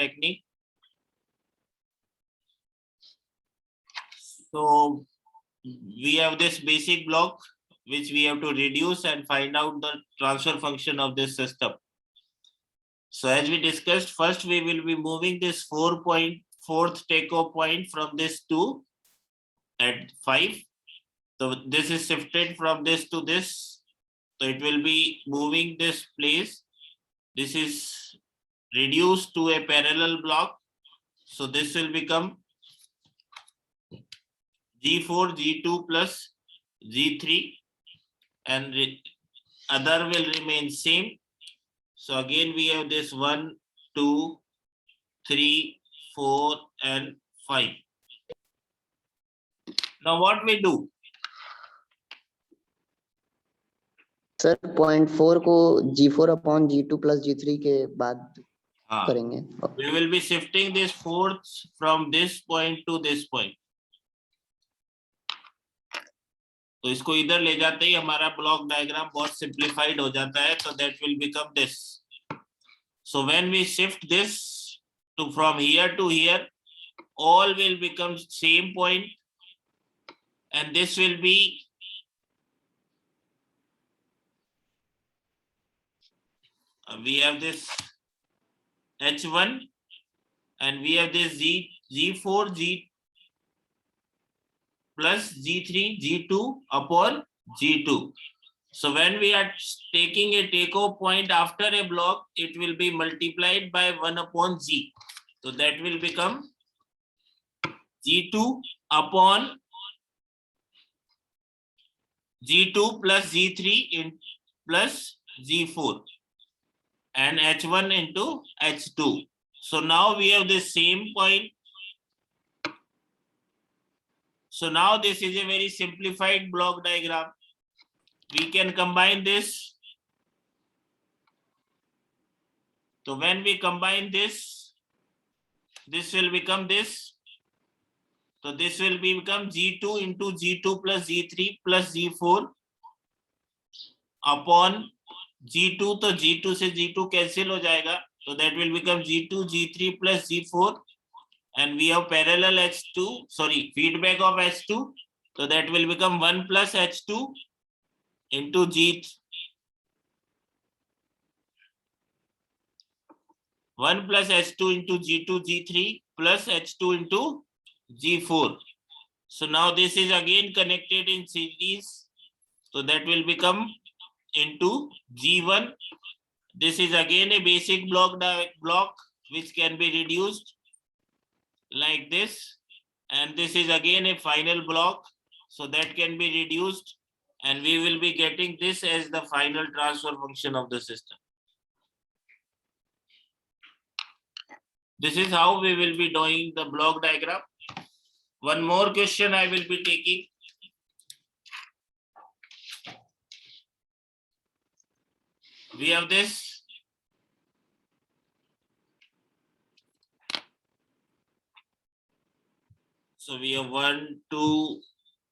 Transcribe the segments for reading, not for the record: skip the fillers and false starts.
technique. So we have this basic block which we have to reduce and find out the transfer function of this system. So as we discussed, first we will be moving this 4.4th takeoff point from this to at 5. So this is shifted from this to this. So it will be moving this place. This is reduced to a parallel block. So this will become G4, G2 plus G3, and other will remain same. So again we have this 1, 2, 3, 4 and 5. Now what we do? Sir 0.4 को G4 upon G2 plus G3 के बाद करेंगे. We will be shifting this fourth from this point to this point. तो इसको इधर ले जाते ही हमारा ब्लॉक डायग्राम बहुत सिंप्लीफाइड हो जाता है. So that will become this. So when we shift this to from here to here, all will become same point, and this will be we have this H1 and we have this G4, G plus G3, G2 upon G2. So when we are taking a takeoff point after a block, it will be multiplied by 1 upon G. So that will become G2 upon G2 plus G3 in plus G4 and H1 into H2. So now we have the same point. So now this is a very simplified block diagram. We can combine this. So when we combine this, this will become this. So this will become G2 into G2 plus G3 plus G4 upon G2. तो G2 से G2 cancel हो जाएगा. So that will become G2, G3 plus G4. And we have parallel H2, sorry, feedback of H2. So that will become 1 plus H2 into G3. 1 plus H2 into G2, G3 plus H2 into G4. So now this is again connected in series. So that will become into G1. This is again a basic block which can be reduced like this, and this is again a final block, so that can be reduced, and we will be getting this as the final transfer function of the system. This is how we will be doing the block diagram. One more question I will be taking. We have this. So we have 1, 2,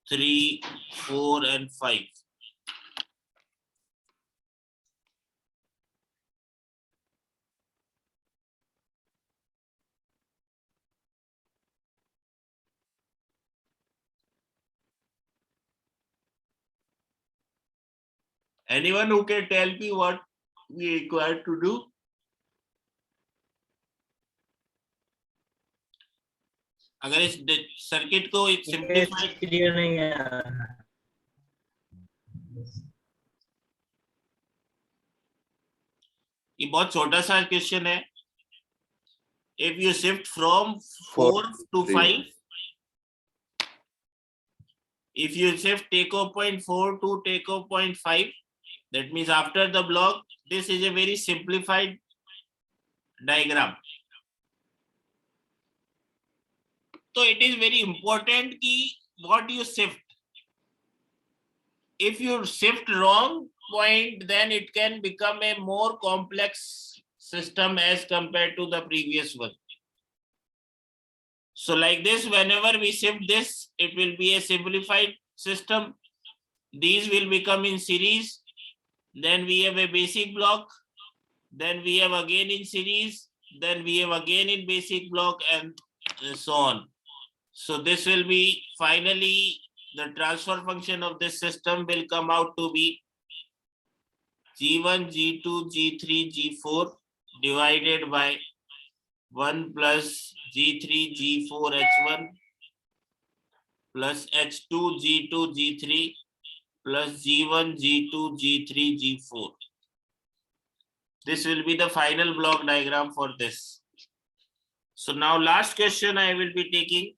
3, 4 and 5. Anyone who can tell me what we require to do? अगर इस circuit को एक simplified clear नहीं है. ये बहुत छोटा सा क्वेश्चन है. If you shift from 4 to 5, if you shift takeoff point 4 to takeoff point 5, that means after the block, this is a very simplified diagram. So it is very important ki what you shift. If you shift wrong point, then it can become a more complex system as compared to the previous one. So like this, whenever we shift this, it will be a simplified system. These will become in series. Then we have a basic block. Then we have again in series. then we have again in basic block, and so on. So this will be finally the transfer function of this system will come out to be G1, G2, G3, G4 divided by 1 plus G3, G4, H1 plus H2, G2, G3 plus G1, G2, G3, G4. This will be the final block diagram for this. So now last question I will be taking.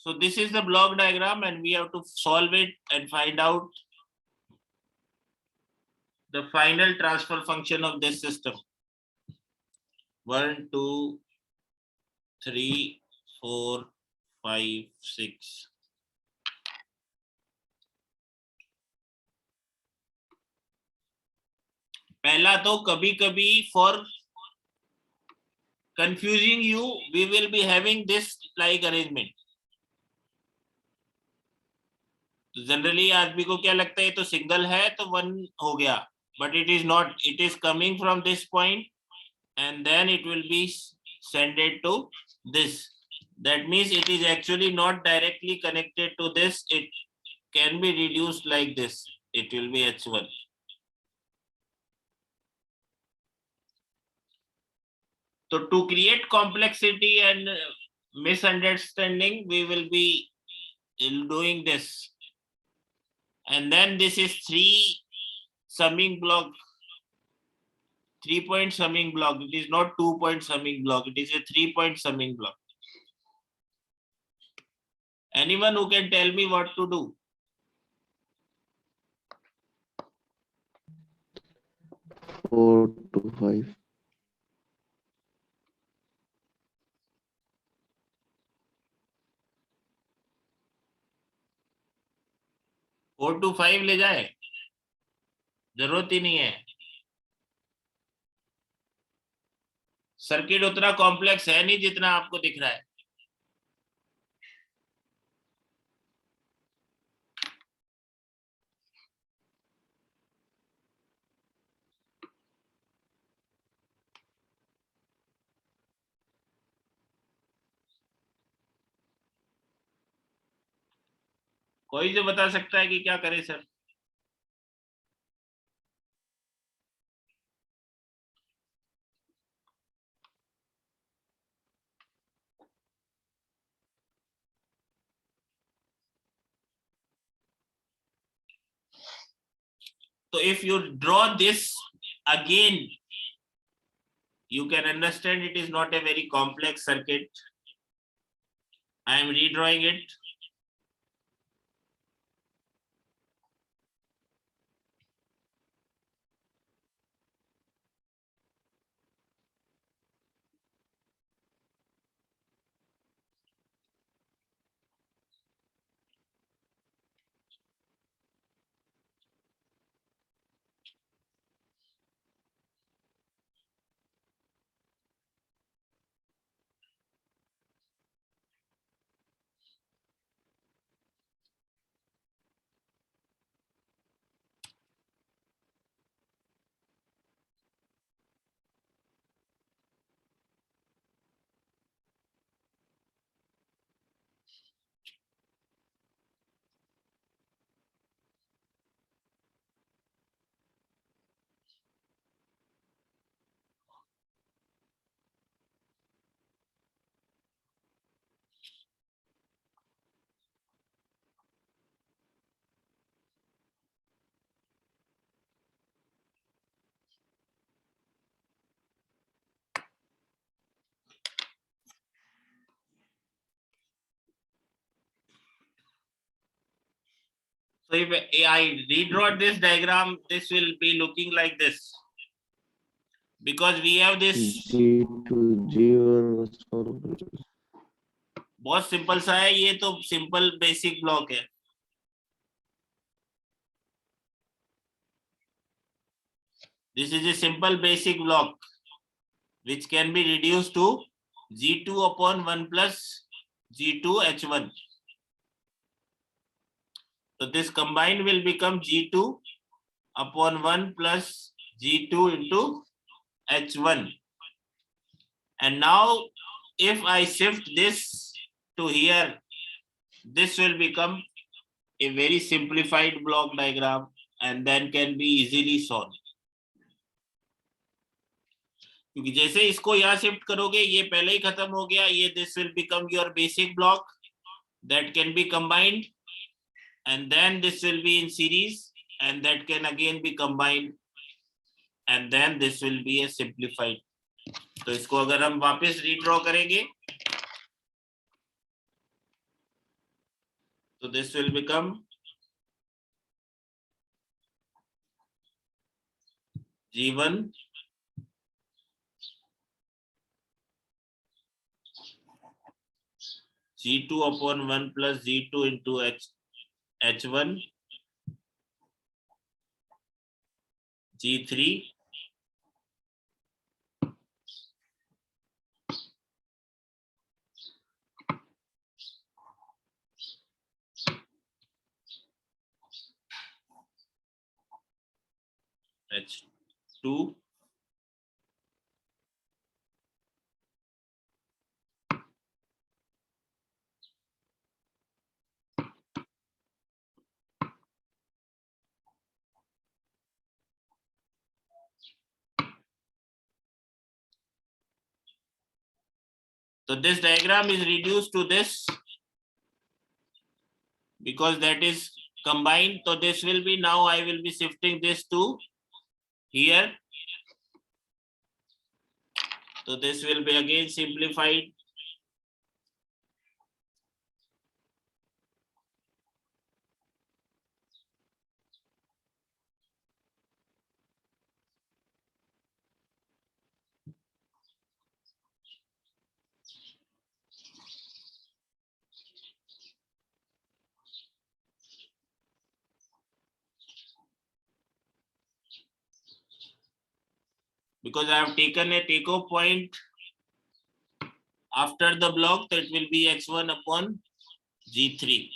So this is the block diagram, and we have to solve it and find out the final transfer function of this system. 1, 2, 3, 4, 5, 6. पहला तो कभी कभी for confusing you, we will be having this like arrangement. Generally आदमी को क्या लगता है, तो सिंगल है तो 1 हो गया, but it is not. It is coming from this point and then it will be sent to this. That means it is actually not directly connected to this. It can be reduced like this. It will be H1. So to create complexity and misunderstanding, we will be doing this. And then this is 3 summing block, 3-point summing block. It is not 2-point summing block. It is a 3-point summing block. Anyone who can tell me what to do? Four to five. 4 to 5 ले जाए, जरूरत ही नहीं है. Circuit उतना complex है नहीं जितना आपको दिख रहा है. कोई जो बता सकता है कि क्या करे sir? So if you draw this again, you can understand it is not a very complex circuit. I am redrawing it. So if I redraw this diagram, this will be looking like this. Because we have this G2 G1 बहुत simple सा है, ये तो simple basic block है. This is a simple basic block which can be reduced to G2 upon 1 plus G2 H1. So this combined will become G2 upon 1 plus G2 into H1. And now if I shift this to here, this will become a very simplified block diagram and then can be easily solved. क्योंकि जैसे इसको यहाँ shift करोगे, ये पहले ही खत्म हो गया, ये this will become your basic block that can be combined, and then this will be in series, and that can again be combined, and then this will be a simplified. तो इसको अगर हम वापस रीड्रॉ करेंगे, तो this will become G1 G2 upon 1 plus G2 into H1 G3 H2 So this diagram is reduced to this because that is combined. So this will be, now I will be shifting this to here. So this will be again simplified. Because I have taken a takeoff point after the block, that will be X1 upon G3.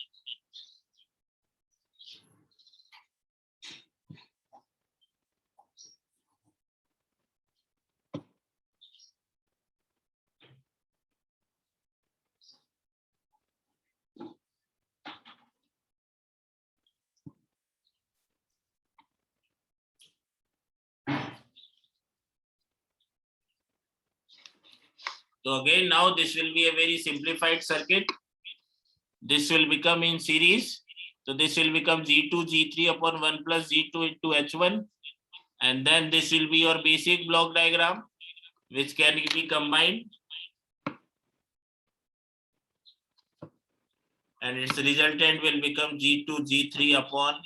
So again, now this will be a very simplified circuit. This will become in series. So this will become G2 G3 upon 1 plus G2 into H1. And then this will be your basic block diagram, which can be combined. And its resultant will become G2 G3 upon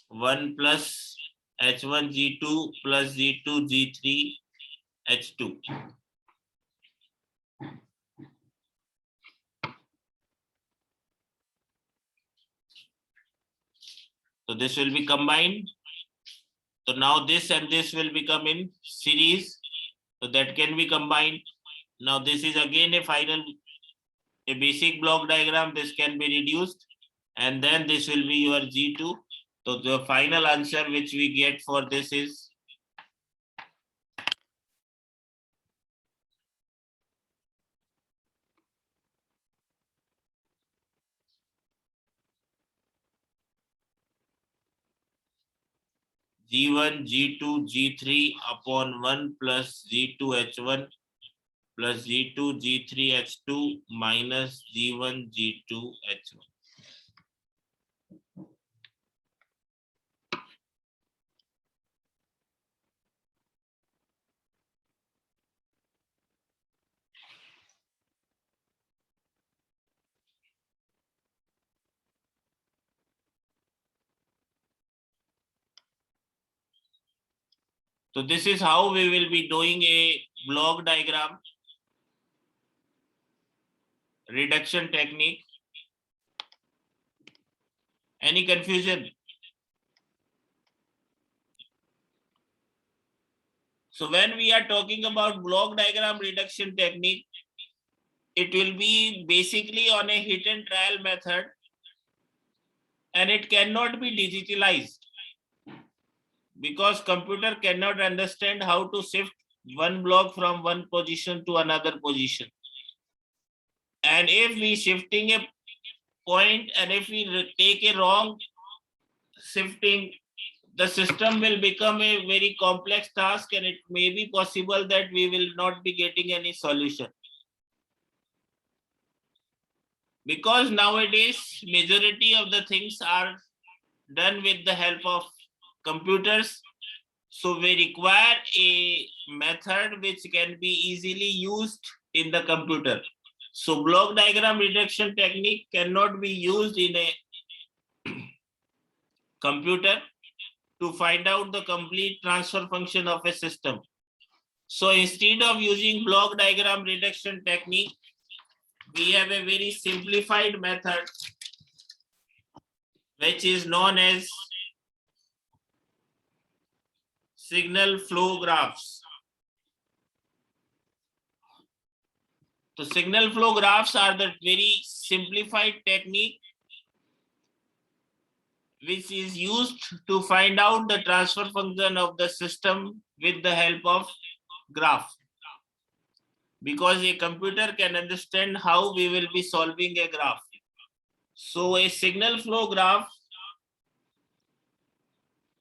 1 plus H1 G2 plus G2 G3 H2. So this will be combined. So now this and this will become in series. So that can be combined. Now this is again a basic block diagram. This can be reduced. And then this will be your G2. So the final answer which we get for this is G1 G2 G3 upon 1 plus G2 H1 plus G2 G3 H2 minus G1 G2 H1. So this is how we will be doing a block diagram reduction technique. Any confusion? So when we are talking about block diagram reduction technique, it will be basically on a hit and trial method, and it cannot be digitalized because computer cannot understand how to shift one block from one position to another position. And if we shifting a point and if we take a wrong shifting, the system will become a very complex task, and it may be possible that we will not be getting any solution. Because nowadays majority of the things are done with the help of computers, so we require a method which can be easily used in the computer. So block diagram reduction technique cannot be used in a computer to find out the complete transfer function of a system. So instead of using block diagram reduction technique, we have a very simplified method which is known as signal flow graphs. So signal flow graphs are the very simplified technique which is used to find out the transfer function of the system with the help of graph. Because a computer can understand how we will be solving a graph. So a signal flow graph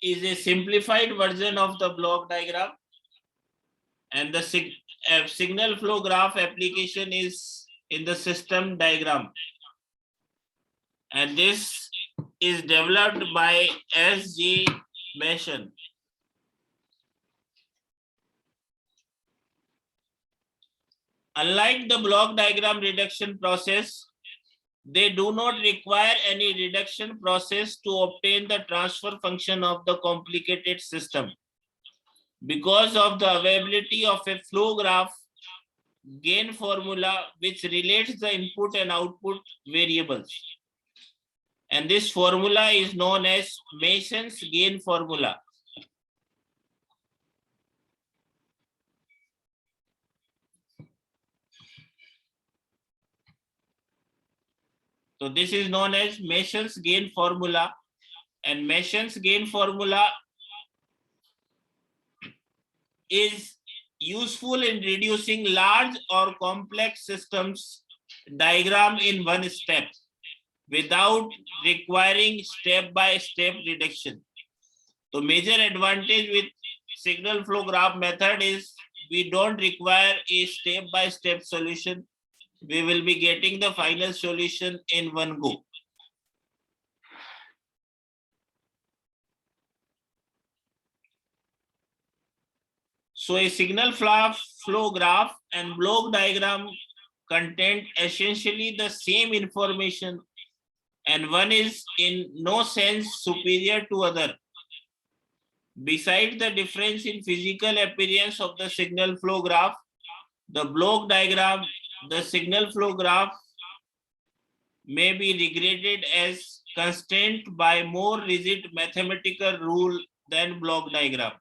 is a simplified version of the block diagram, and the signal flow graph application is in the system diagram, and this is developed by S.J. Mason. Unlike the block diagram reduction process, they do not require any reduction process to obtain the transfer function of the complicated system. Because of the availability of a flow graph gain formula which relates the input and output variables. And this formula is known as Mason's gain formula. So this is known as Mason's gain formula, and Mason's gain formula is useful in reducing large or complex systems diagram in one step without requiring step-by-step reduction. The major advantage with signal flow graph method is we don't require a step-by-step solution. We will be getting the final solution in one go. So a signal flow graph and block diagram contain essentially the same information, and one is in no sense superior to other. Besides the difference in physical appearance of the signal flow graph, the block diagram, the signal flow graph may be regarded as constrained by more rigid mathematical rule than block diagram.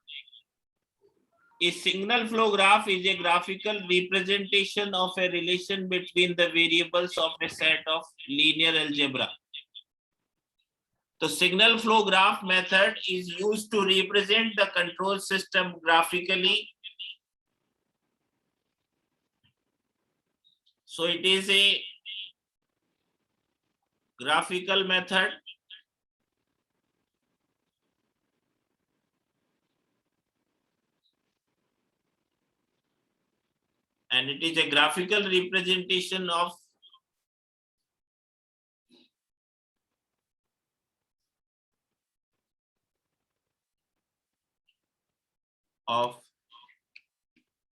A signal flow graph is a graphical representation of a relation between the variables of a set of linear algebra. The signal flow graph method is used to represent the control system graphically. So it is a graphical method. And it is a graphical representation of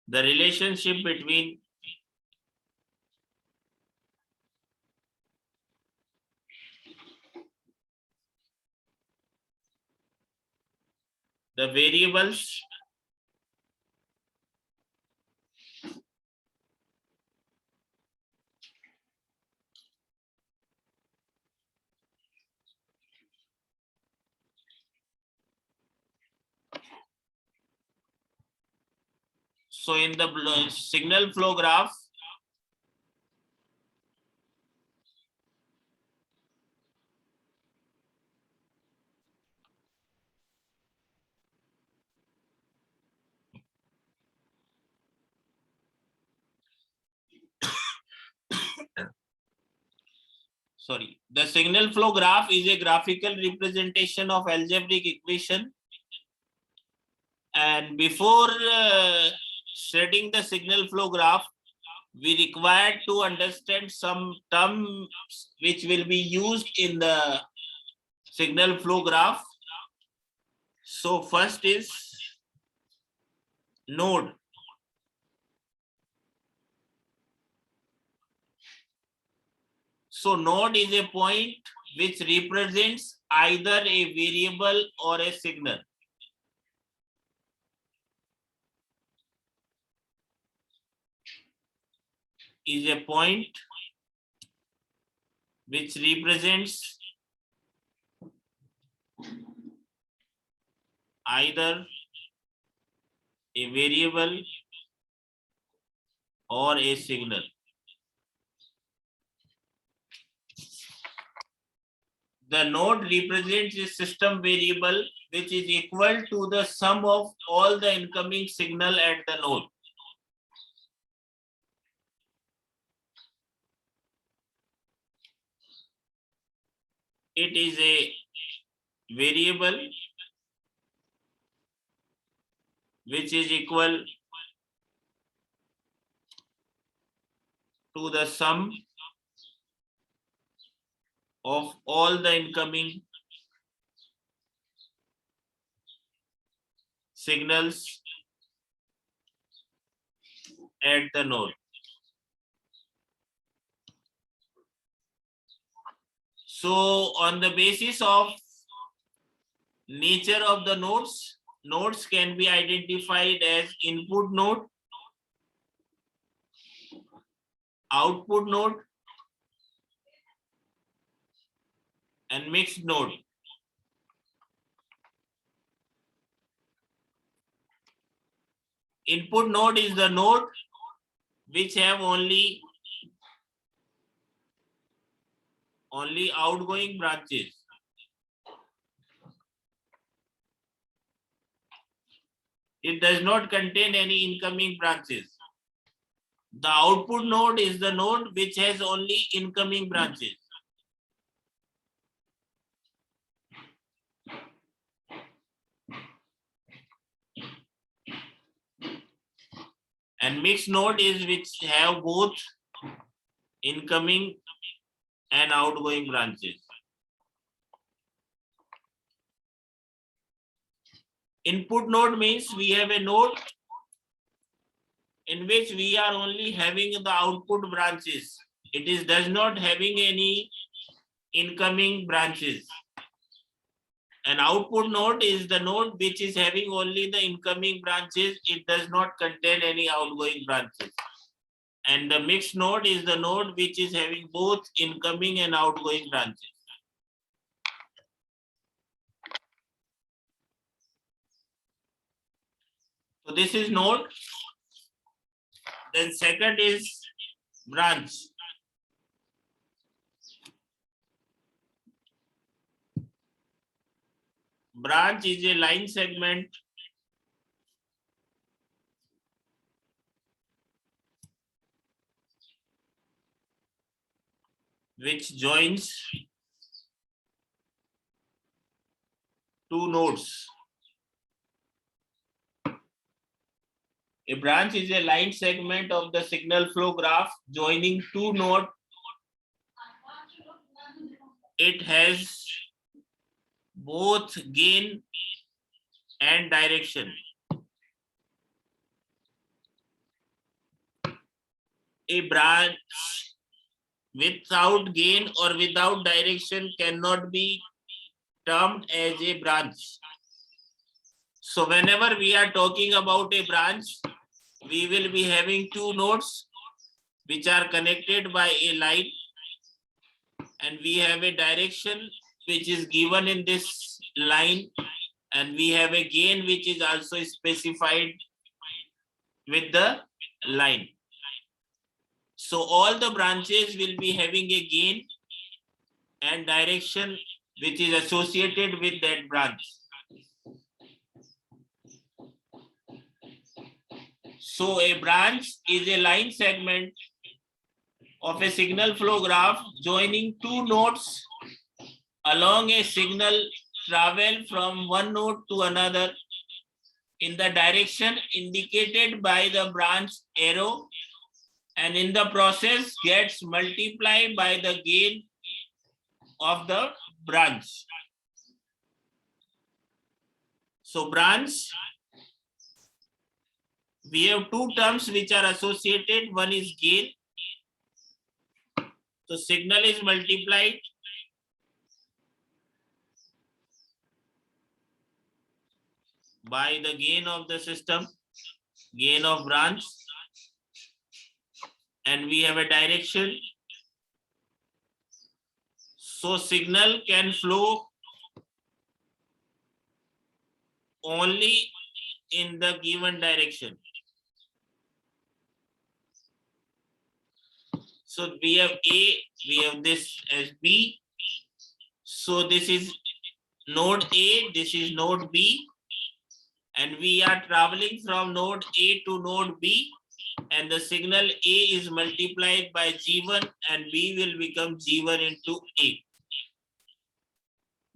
the relationship between the variables So in the signal flow graph, sorry, the signal flow graph is a graphical representation of algebraic equation. And before studying the signal flow graph, we require to understand some terms which will be used in the signal flow graph. So first is node. So node is a point which represents either a variable or a signal. Is a point which represents either a variable or a signal. The node represents a system variable which is equal to the sum of all the incoming signal at the node. It is a variable which is equal to the sum of all the incoming signals at the node. So on the basis of nature of the nodes, nodes can be identified as input node, output node, and mixed node. Input node is the node which have only outgoing branches. It does not contain any incoming branches. The output node is the node which has only incoming branches. And mixed node is which have both incoming and outgoing branches. Input node means we have a node in which we are only having the output branches. It does not having any incoming branches. An output node is the node which is having only the incoming branches. It does not contain any outgoing branches. And the mixed node is the node which is having both incoming and outgoing branches. So this is node. Then second is branch. Branch is a line segment which joins two nodes. A branch is a line segment of the signal flow graph joining two nodes. It has both gain and direction. A branch without gain or without direction cannot be termed as a branch. So whenever we are talking about a branch, we will be having two nodes which are connected by a line, and we have a direction which is given in this line, and we have a gain which is also specified with the line. So all the branches will be having a gain and direction which is associated with that branch. So a branch is a line segment of a signal flow graph joining two nodes along a signal travel from one node to another in the direction indicated by the branch arrow, and in the process gets multiplied by the gain of the branch. So branch, we have two terms which are associated. One is gain. So signal is multiplied by the gain of the system, gain of branch, and we have a direction. So signal can flow only in the given direction. So we have A, we have this as B. So this is node A, this is node B, and we are traveling from node A to node B, and the signal A is multiplied by G1 and B will become G1 into A.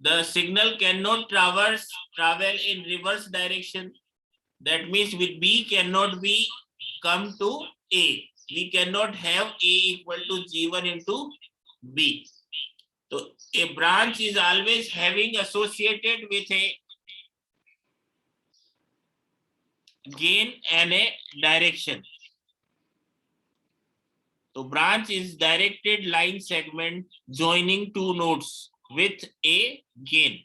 The signal cannot travel in reverse direction. That means with B cannot be come to A. We cannot have A equal to G1 into B. So a branch is always having associated with a gain and a direction. So branch is directed line segment joining two nodes with a gain.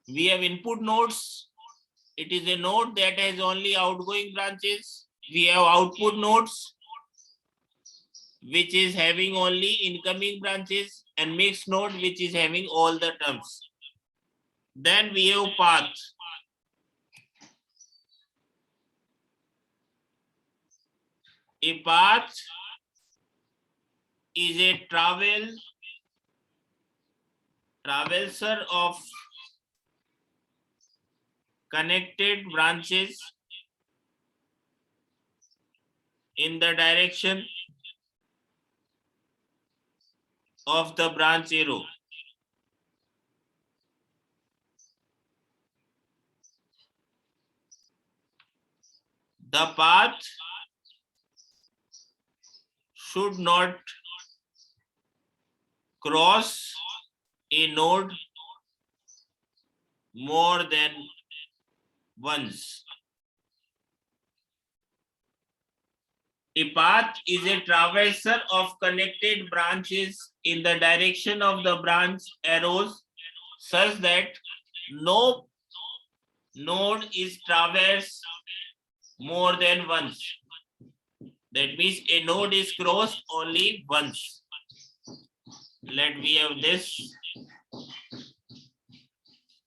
We have input nodes. It is a node that has only outgoing branches. We have output nodes, which is having only incoming branches, and mixed node, which is having all the terms. Then we have path. A path is a traverser of connected branches in the direction of the branch arrow. The path should not cross a node more than once. A path is a traverser of connected branches in the direction of the branch arrows such that no node is traversed more than once. That means a node is crossed only once. Let me have this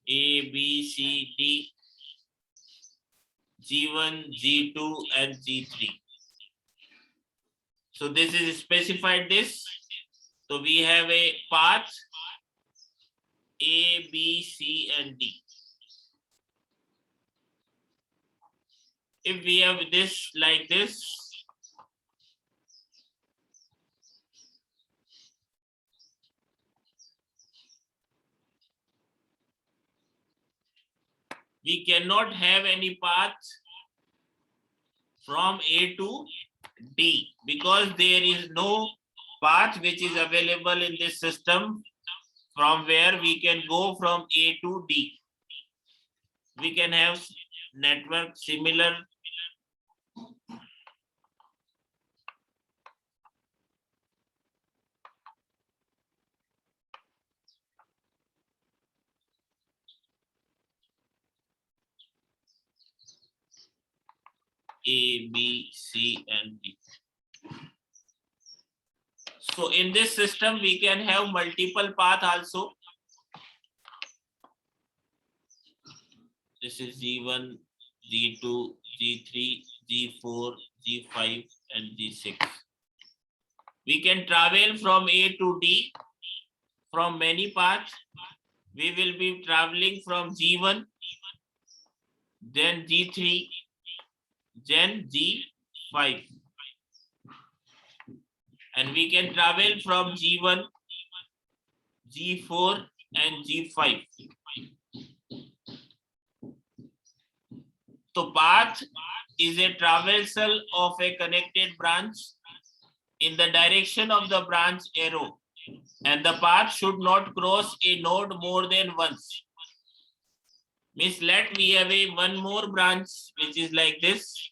A, B, C, D, G1, G2, and G3. So this is specified this. So we have a path A, B, C, and D. If we have this like this, we cannot have any path from A to D because there is no path which is available in this system from where we can go from A to D. We can have network similar. A, B, C, and D. So in this system, we can have multiple path also. This is G1, G2, G3, G4, G5, and G6. We can travel from A to D from many paths. We will be traveling from G1, then G3, then G5. And we can travel from G1, G4, and G5. So path is a traversal of a connected branch in the direction of the branch arrow, and the path should not cross a node more than once. Means let we have a one more branch which is like this,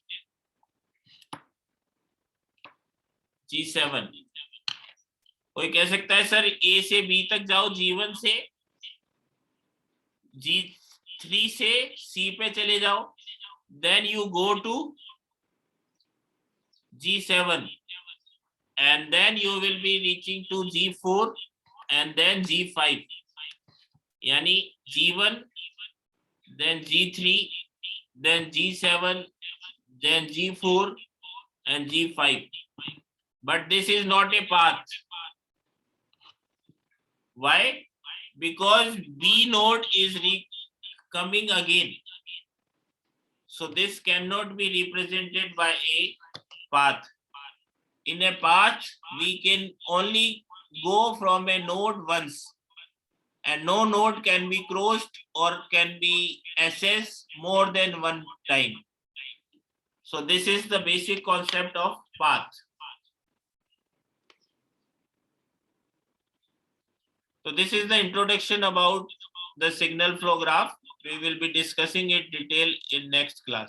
G7. कोई कह सकता है sir A से B तक जाओ, G1 से G3 से C पे चले जाओ, then you go to G7 and then you will be reaching to G4 and then G5. यानी G1, then G3, then G7, then G4 and G5. But this is not a path. Why? Because B node is coming again. So this cannot be represented by a path. In a path, we can only go from a node once, and no node can be crossed or can be accessed more than one time. So this is the basic concept of path. So this is the introduction about the signal flow graph. We will be discussing it in detail in next class.